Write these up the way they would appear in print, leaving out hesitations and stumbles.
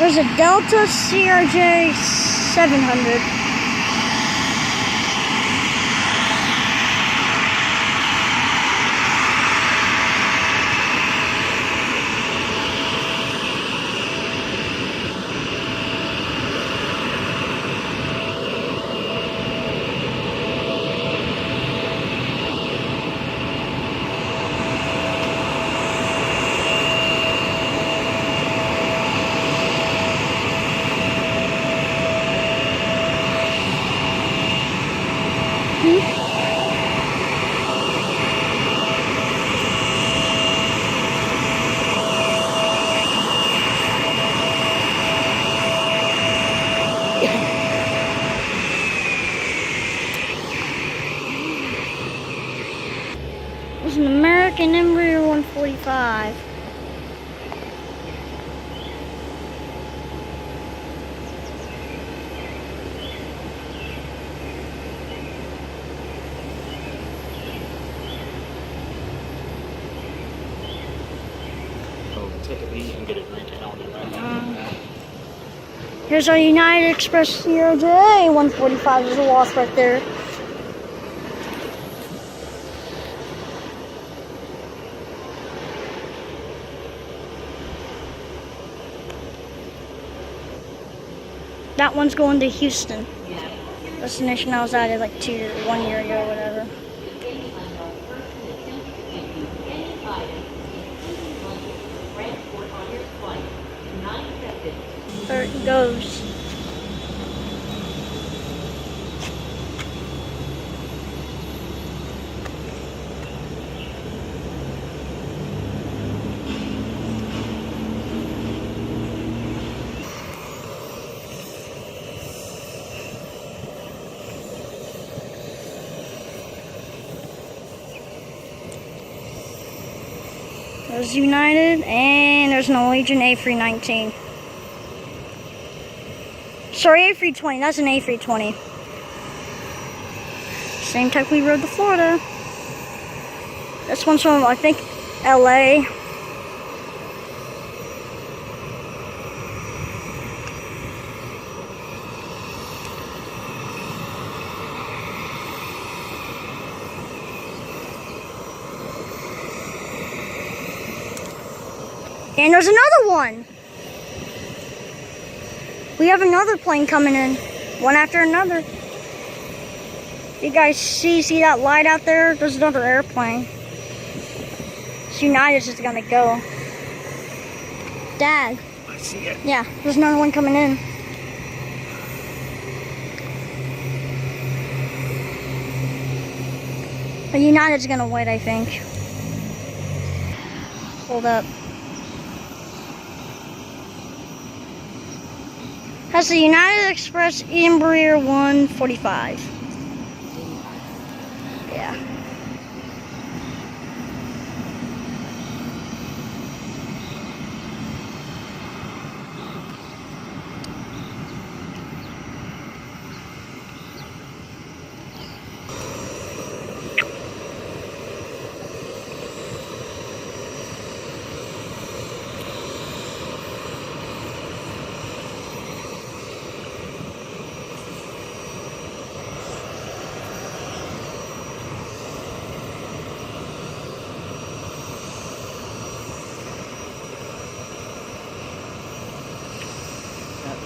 There's a Delta CRJ 700. It's an American Embraer 145. Take a beat and get it recounted right now. Here's our United Express CRJ 145. There's a wasp right there. That one's going to Houston. Destination I was at like 1 year ago or whatever. There it goes. There's United, and there's an Norwegian A319. Sorry, A320. That's an A320. Same type we rode to Florida. This one's from, I think, LA. And there's another one. We have another plane coming in, one after another. You guys see that light out there? There's another airplane. It's United's just gonna go. Dad. I see it. Yeah, there's another one coming in. But United's gonna wait, I think. Hold up. That's the United Express Embraer 145. Yeah.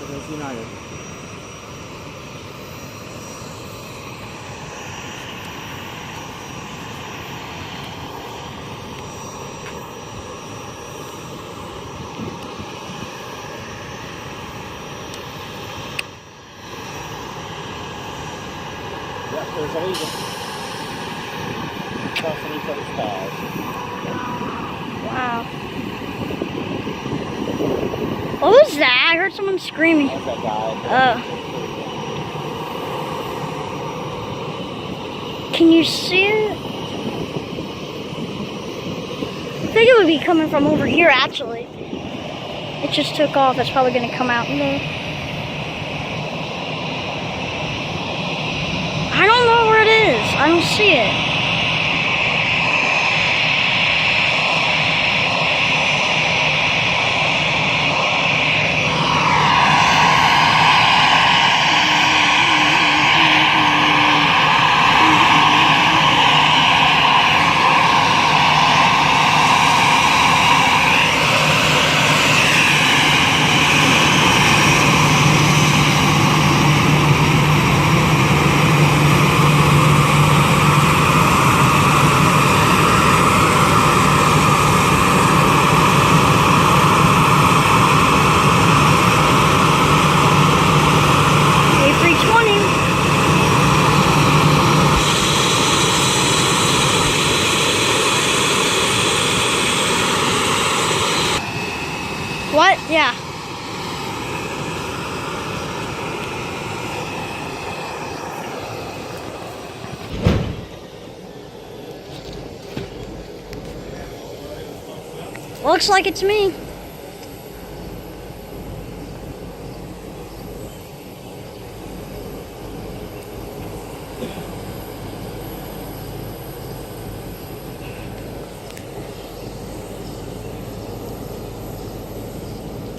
There's United. Yep, there's a leader. Crossing each other's paths. Wow. What was that? I heard someone screaming. That's that guy. Can you see it? I think it would be coming from over here, actually. It just took off. It's probably going to come out in there. I don't know where it is. I don't see it. Yeah. Looks like it's me.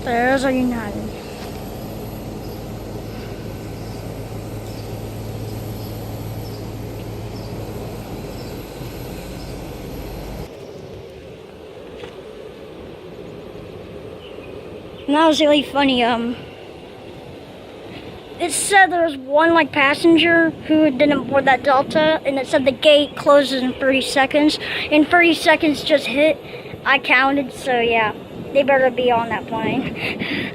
There's our United. And that was really funny. It said there was one like passenger who didn't board that Delta, and it said the gate closes in 30 seconds. And 30 seconds just hit. I counted, so yeah, they better be on that plane.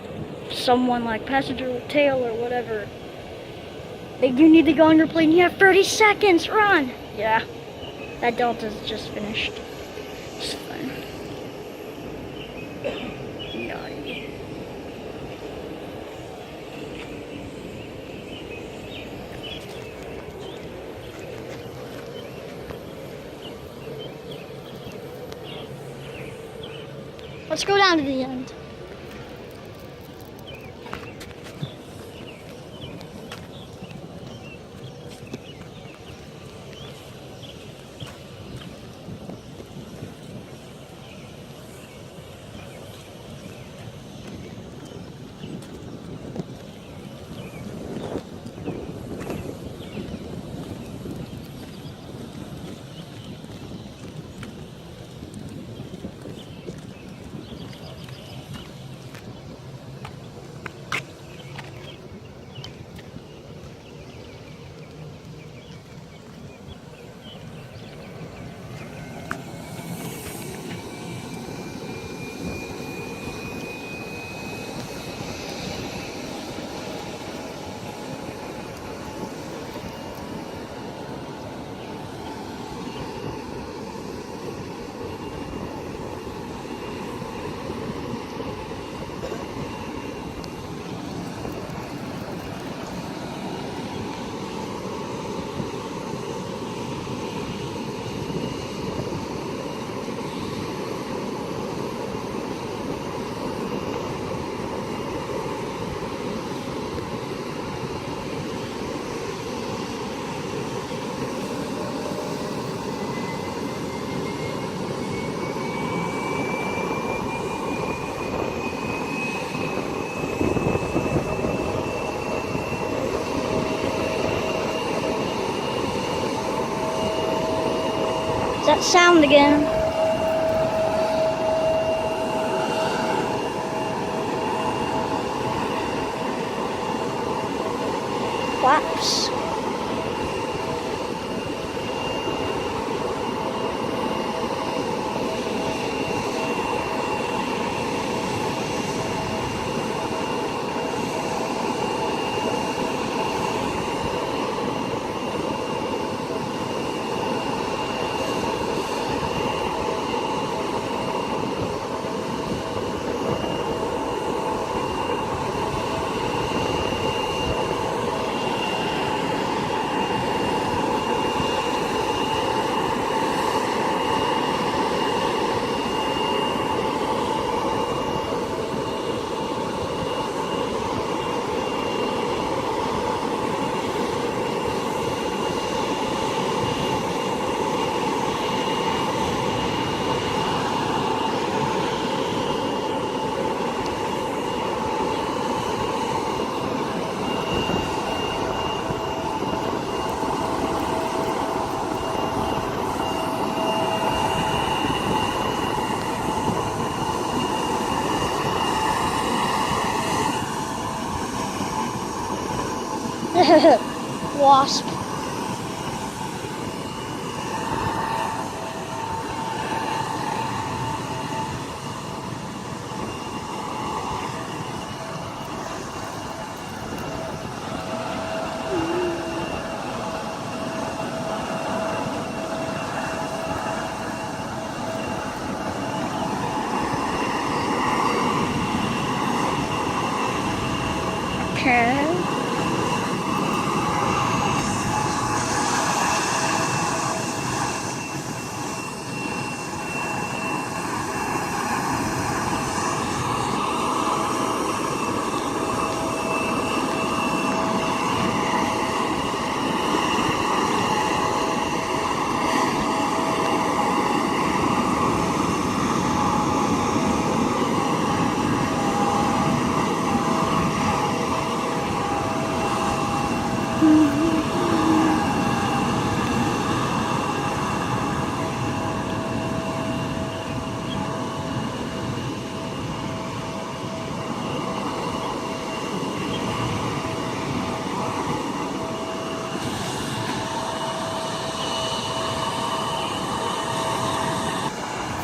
Someone like passenger with tail or whatever. They do need to go on your plane. You have 30 seconds. Run. Yeah, that Delta's just finished. It's fun. Naughty. Let's go down to the end. That sound again. Flaps. Wasp. Okay.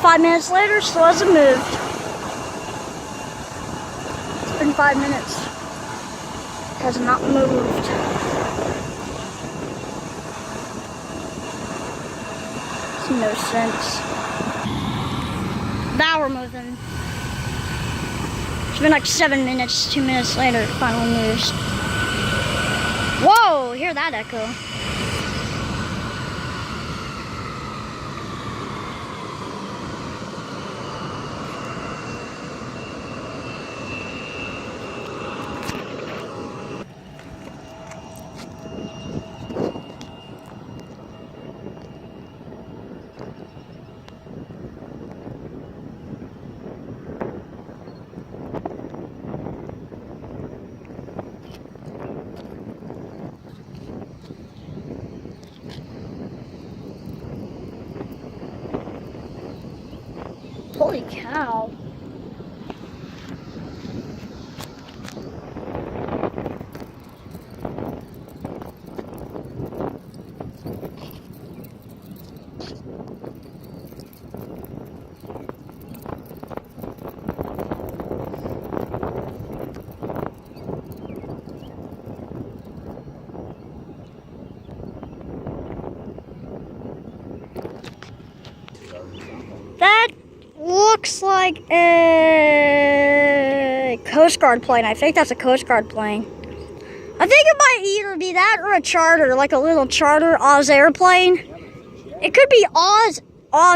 Five minutes later, still hasn't moved. It's been 5 minutes. Has not moved. Makes no sense. Now we're moving. It's been like 7 minutes, 2 minutes later, it finally moves. Whoa, hear that echo. Holy cow. That looks like a Coast Guard plane. I think that's a Coast Guard plane. I think it might either be that or a charter, like a little charter Oz airplane. It could be Oz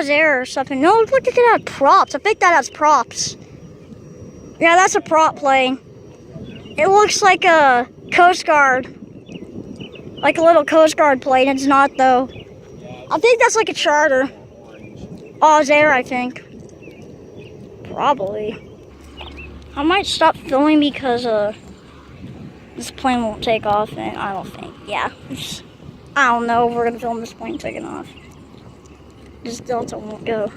Air or something. No, look at that props. I think that has props. Yeah, that's a prop plane. It looks like a Coast Guard. Like a little Coast Guard plane. It's not though. I think that's like a charter. Oz Air, I think. Probably. I might stop filming because this plane won't take off, and I don't think. Yeah, I don't know if we're gonna film this plane taking off. This Delta won't go.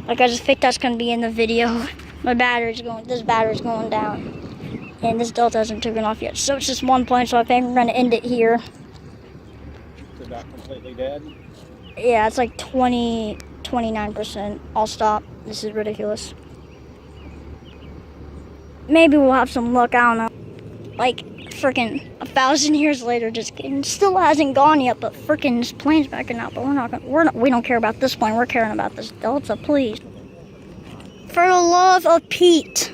Like I just think that's gonna be in the video. My battery's going. This battery's going down, and this Delta hasn't taken off yet. So it's just one plane. So I think we're gonna end it here. Is that completely dead? Yeah, it's like 29%. I'll stop. This is ridiculous. Maybe we'll have some luck. I don't know. Like freaking 1,000 years later, just kidding. Still hasn't gone yet, but freaking this plane's backing out. But we don't care about this plane. We're caring about this Delta, please. For the love of Pete.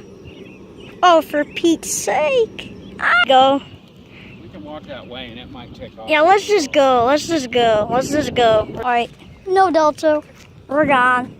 Oh, for Pete's sake. Go. We can walk that way and it might take off. Yeah, let's just go. Let's just go. Let's just go. All right. No Delta. We're gone.